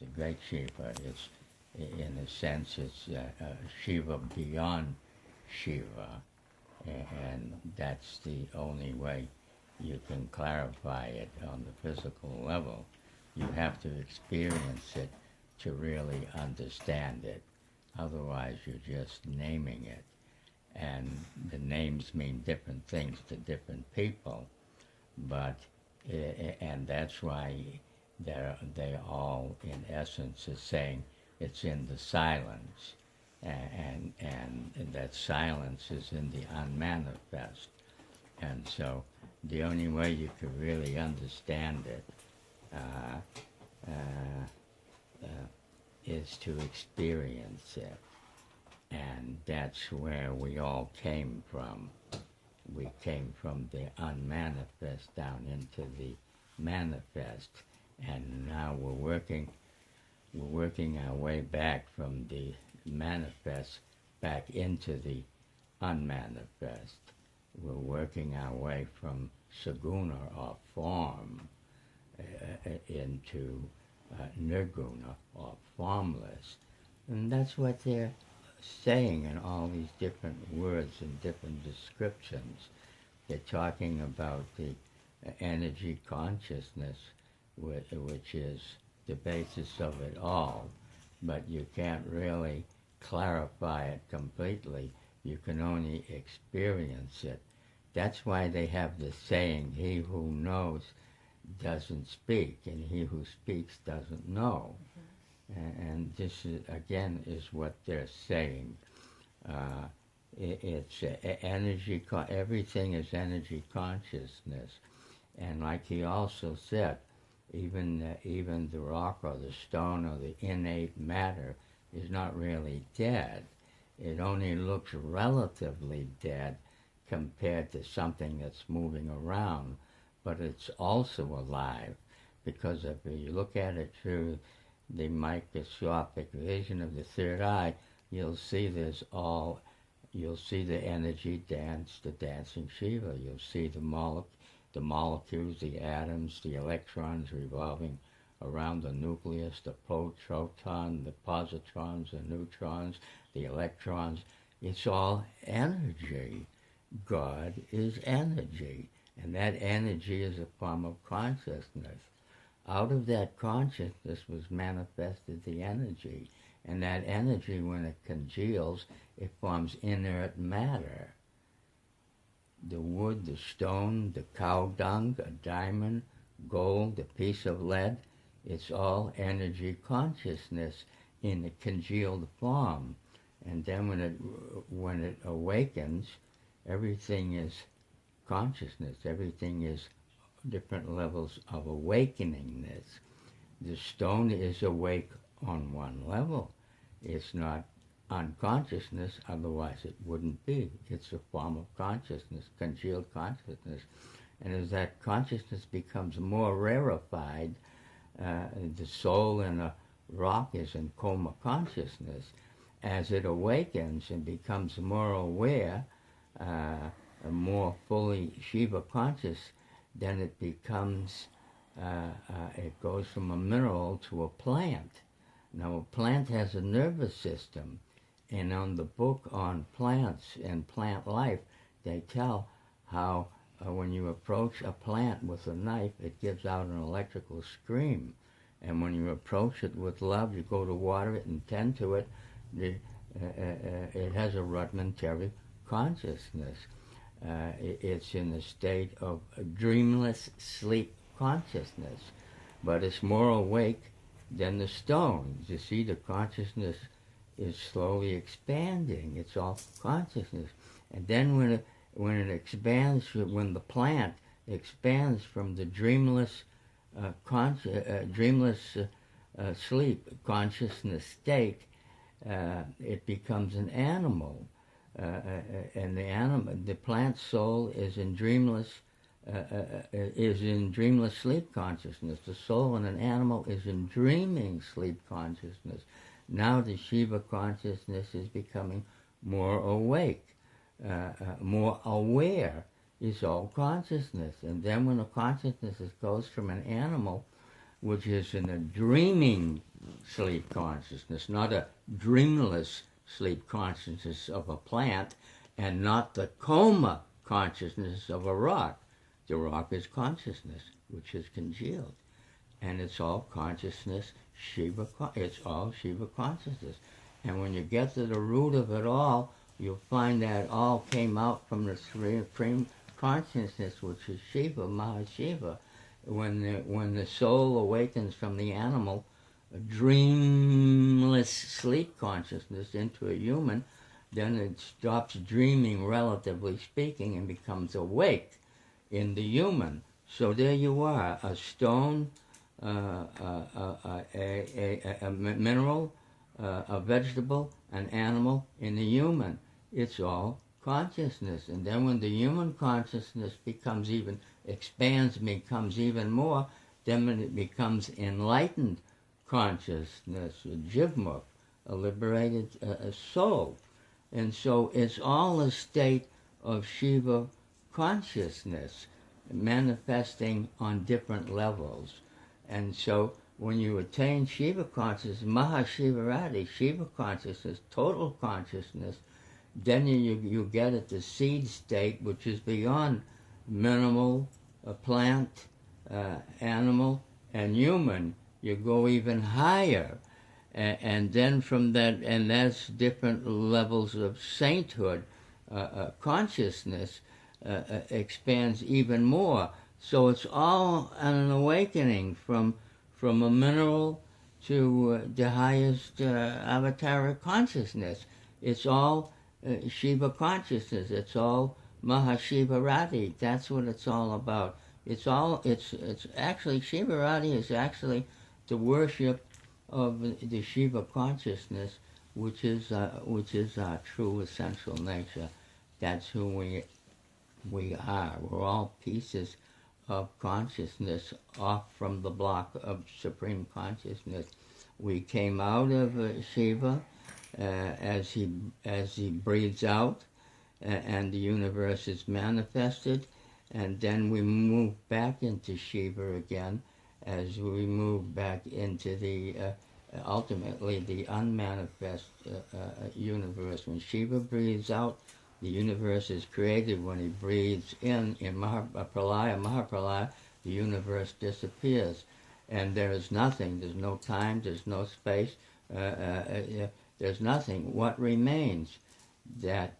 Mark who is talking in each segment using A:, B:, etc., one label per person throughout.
A: the great Shiva. It's, in a sense, it's Shiva beyond Shiva, and that's the only way you can clarify it on the physical level. You have to experience it to really understand it. Otherwise, you're just naming it. And the names mean different things to different people. But, and that's why they all, in essence, is saying it's in the silence. And that silence is in the unmanifest. And so the only way you could really understand it is to experience it. And that's where we all came from. We came from the unmanifest down into the manifest. And now we're working our way back from the manifest back into the unmanifest. We're working our way from saguna, or form, into nirguna, or formless. And that's what they're saying in all these different words and different descriptions. They're talking about the energy consciousness, which is the basis of it all, but you can't really clarify it completely. You can only experience it. That's why they have the saying, he who knows doesn't speak, and he who speaks doesn't know. And this, is, again, is what they're saying. It's energy, everything is energy consciousness. And like he also said, even the rock or the stone or the innate matter is not really dead. It only looks relatively dead compared to something that's moving around, but it's also alive, because if you look at it through the microscopic vision of the third eye, you'll see you'll see the energy dance, the dancing Shiva. You'll see the molecules, the atoms, the electrons revolving around the nucleus, the proton, the positrons, the neutrons, the electrons. It's all energy. God is energy, and that energy is a form of consciousness. Out of that consciousness was manifested the energy, and that energy, when it congeals, it forms inert matter. The wood, the stone, the cow dung, a diamond, gold, a piece of lead, it's all energy consciousness in a congealed form. And then when it awakens, everything is consciousness. Everything is different levels of awakeningness. The stone is awake on one level. It's not unconsciousness, otherwise it wouldn't be. It's a form of consciousness, congealed consciousness. And as that consciousness becomes more rarefied, the soul in a rock is in coma consciousness. As it awakens and becomes more aware, more fully Shiva conscious, then it becomes, it goes from a mineral to a plant. Now, a plant has a nervous system, and on the book on plants and plant life, they tell how when you approach a plant with a knife, it gives out an electrical scream. And when you approach it with love, you go to water it and tend to it, it has a rudimentary consciousness. It's in a state of dreamless sleep consciousness, but it's more awake than the stone. You see, the consciousness is slowly expanding. It's all consciousness. And then when it expands, when the plant expands from the dreamless sleep consciousness state, it becomes an animal. And the plant soul is in dreamless sleep consciousness. The soul in an animal is in dreaming sleep consciousness. Now the Shiva consciousness is becoming more awake, more aware. Is all consciousness. And then when the consciousness goes from an animal, which is in a dreaming sleep consciousness, not a dreamless sleep consciousness of a plant, and not the coma consciousness of a rock. The rock is consciousness, which is congealed. And it's all consciousness, it's all Shiva consciousness. And when you get to the root of it all, you'll find that all came out from the supreme consciousness, which is Shiva, Mahashiva. When the soul awakens from the animal, a dreamless sleep consciousness into a human, then it stops dreaming, relatively speaking, and becomes awake in the human. So there you are, a stone, a mineral, a vegetable, an animal, in the human. It's all consciousness. And then when the human consciousness expands, becomes even more, then it becomes enlightened consciousness, a jivmukh, a liberated soul. And so it's all a state of Shiva consciousness manifesting on different levels. And so when you attain Shiva consciousness, Mahasivratri, Shiva consciousness, total consciousness, then you get at the seed state, which is beyond minimal, plant, animal, and human. You go even higher. And then from that, and that's different levels of sainthood, consciousness expands even more. So it's all an awakening from a mineral to the highest avatar consciousness. It's all Shiva consciousness. It's all Mahasivratri. That's what it's all about. It's actually, Shivarati is actually the worship of the Shiva consciousness, which is our true essential nature. That's who we are. We're all pieces of consciousness off from the block of supreme consciousness. We came out of Shiva as he breathes out, and the universe is manifested, and then we move back into Shiva again as we move back into the ultimately the unmanifest universe. When Shiva breathes out, the universe is created. When he breathes in Mahapralaya, the universe disappears. And there is nothing. There's no time. There's no space. There's nothing. What remains? That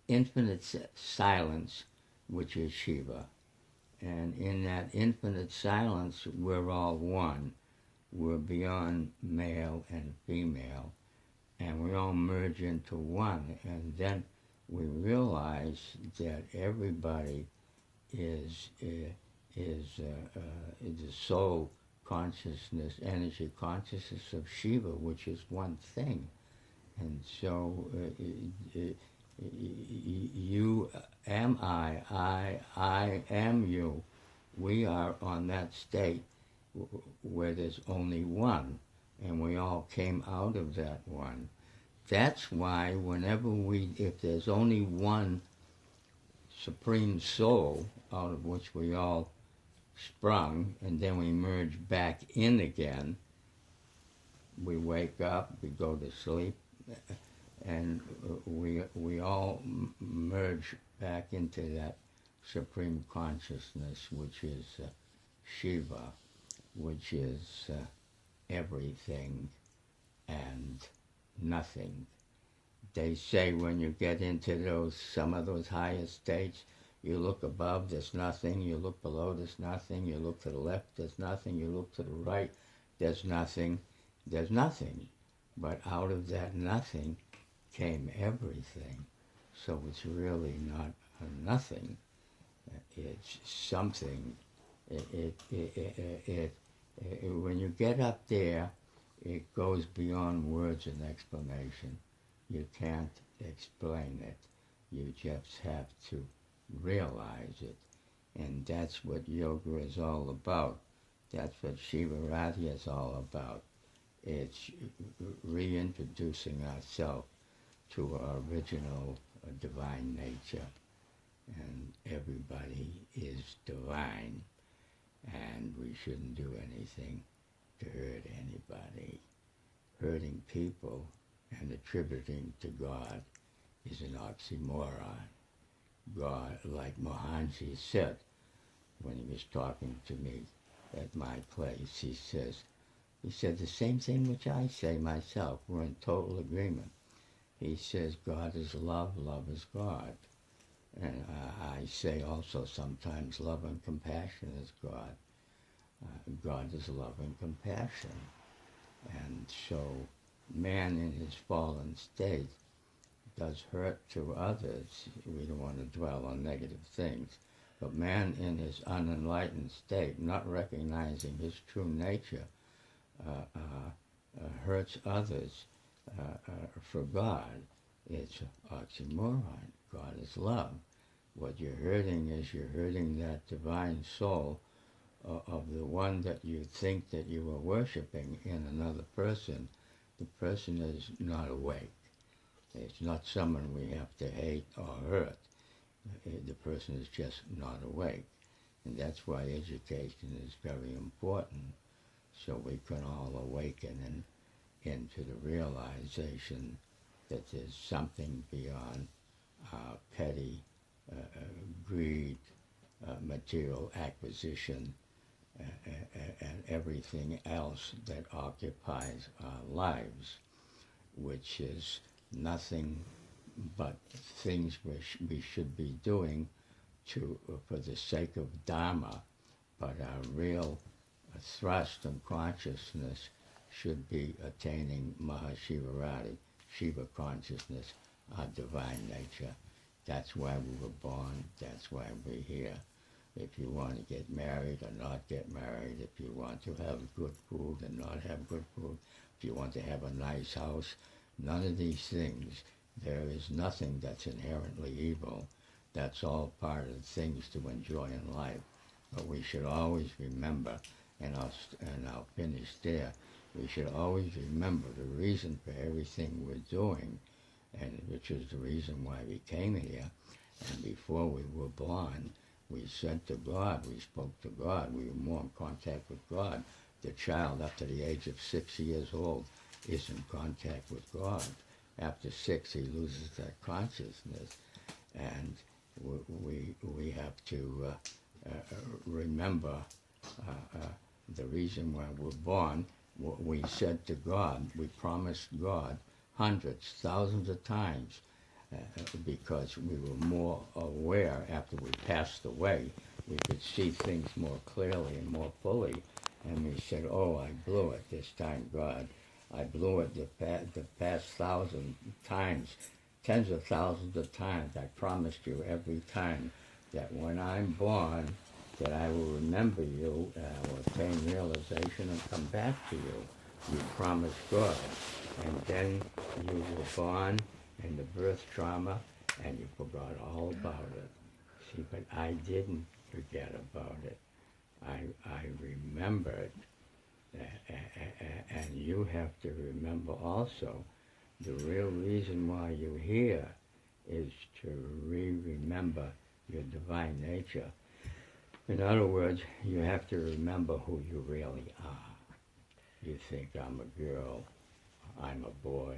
A: infinite silence, which is Shiva. And in that infinite silence, we're all one. We're beyond male and female. And we all merge into one. And then we realize that everybody is the soul consciousness, energy consciousness of Shiva, which is one thing. And so you am I am you. We are on that state where there's only one, and we all came out of that one. That's why if there's only one supreme soul out of which we all sprung, and then we merge back in again, we wake up, we go to sleep, and we all merge back into that supreme consciousness, which is Shiva, which is everything and nothing. They say when you get into some of those higher states, you look above, there's nothing. You look below, there's nothing. You look to the left, there's nothing. You look to the right, there's nothing. There's nothing. But out of that nothing came everything. So it's really not a nothing. It's something. When you get up there, it goes beyond words and explanation. You can't explain it. You just have to realize it. And that's what yoga is all about. That's what Shivarati is all about. It's reintroducing ourselves to our original divine nature. And everybody is divine. And we shouldn't do anything to hurt anybody. Hurting people and attributing to God is an oxymoron. God, like Mohanji said when he was talking to me at my place, he said the same thing which I say myself. We're in total agreement. He says God is love, love is God. And I say also sometimes love and compassion is God. God is love and compassion. And so man in his fallen state does hurt to others. We don't want to dwell on negative things. But man in his unenlightened state, not recognizing his true nature, hurts others for God. It's oxymoron. God is love. What you're hurting is you're hurting that divine soul of the one that you think that you are worshiping in another person. The person is not awake. It's not someone we have to hate or hurt. The person is just not awake. And that's why education is very important, so we can all awaken into the realization that there's something beyond petty greed, material acquisition, and everything else that occupies our lives, which is nothing but things we should be doing for the sake of Dharma, but our real thrust and consciousness should be attaining Mahasivratri, Shiva consciousness, our divine nature. That's why we were born, that's why we're here. If you want to get married or not get married, if you want to have good food and not have good food, if you want to have a nice house, none of these things. There is nothing that's inherently evil. That's all part of things to enjoy in life. But we should always remember, and I'll finish there, we should always remember the reason for everything we're doing, and which is the reason why we came here. And before we were born, we said to God, we spoke to God, we were more in contact with God. The child up to the age of 6 years old is in contact with God. After 6, he loses that consciousness, and we have to remember the reason why we're born. What we said to God, we promised God hundreds, thousands of times, because we were more aware after we passed away. We could see things more clearly and more fully, and we said, "Oh, I blew it this time, God. I blew it the past 1,000 times, tens of thousands of times. I promised you every time that when I'm born, that I will remember you, I will attain realization and come back to you. You promised God." And then you were born in the birth trauma, and you forgot all about it. See, but I didn't forget about it. I remembered. And you have to remember also, the real reason why you're here is to remember your divine nature. In other words, you have to remember who you really are. You think I'm a girl, I'm a boy,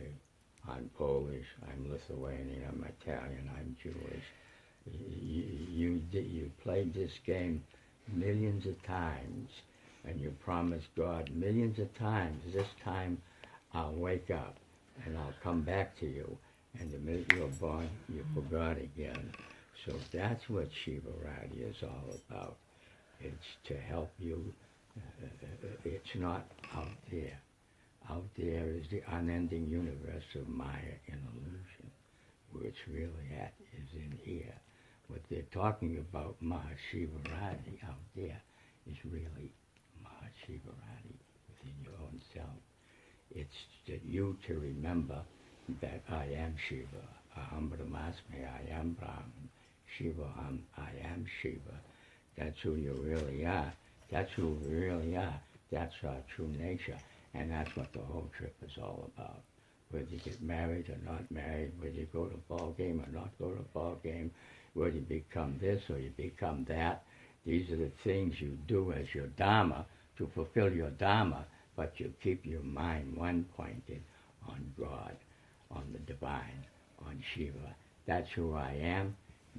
A: I'm Polish, I'm Lithuanian, I'm Italian, I'm Jewish. You played this game millions of times, and you promised God millions of times, this time I'll wake up and I'll come back to you. And the minute you're born, you forgot again. So that's what Shivarati is all about. It's to help you. It's not out there. Out there is the unending universe of Maya and illusion. Where it's really at is in here. What they're talking about, Mahasivratri out there, is really Mahasivratri within your own self. It's that you to remember that I am Shiva. Aham Brahmasmi, I am Brahman. Shiva, I am Shiva. That's who you really are. That's who we really are. That's our true nature. And that's what the whole trip is all about. Whether you get married or not married, whether you go to a ball game or not go to a ball game, whether you become this or you become that. These are the things you do as your Dharma to fulfill your Dharma. but you keep your mind one pointed on God, on the divine, on Shiva. That's who I am.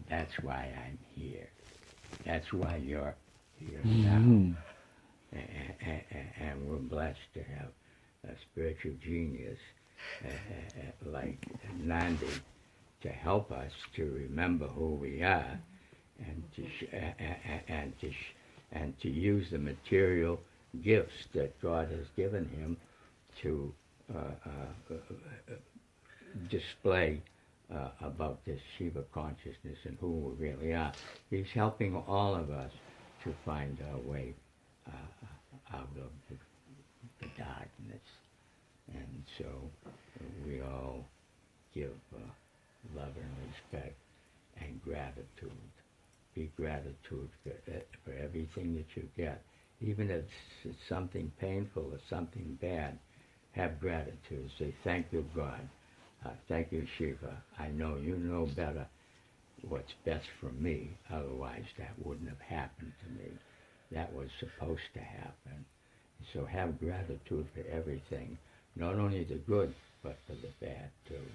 A: That's why I'm here. That's why you're here now. And we're blessed to have a spiritual genius like Nandi to help us to remember who we are and to use the material gifts that God has given him to display about this Shiva consciousness and who we really are. He's helping all of us to find our way out of the darkness. And so we all give love and respect and gratitude. Be gratitude for everything that you get. Even if it's something painful or something bad, have gratitude. Say, thank you, God. Thank you, Shiva. I know you know better what's best for me. Otherwise, that wouldn't have happened to me. That was supposed to happen. So have gratitude for everything, not only the good, but for the bad, too.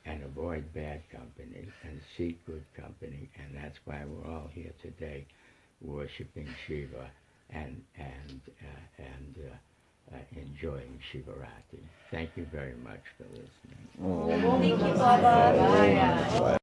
A: And avoid bad company and seek good company. And that's why we're all here today, worshiping Shiva and enjoying Shivarati. Thank you very much for listening.
B: Thank you, Baba.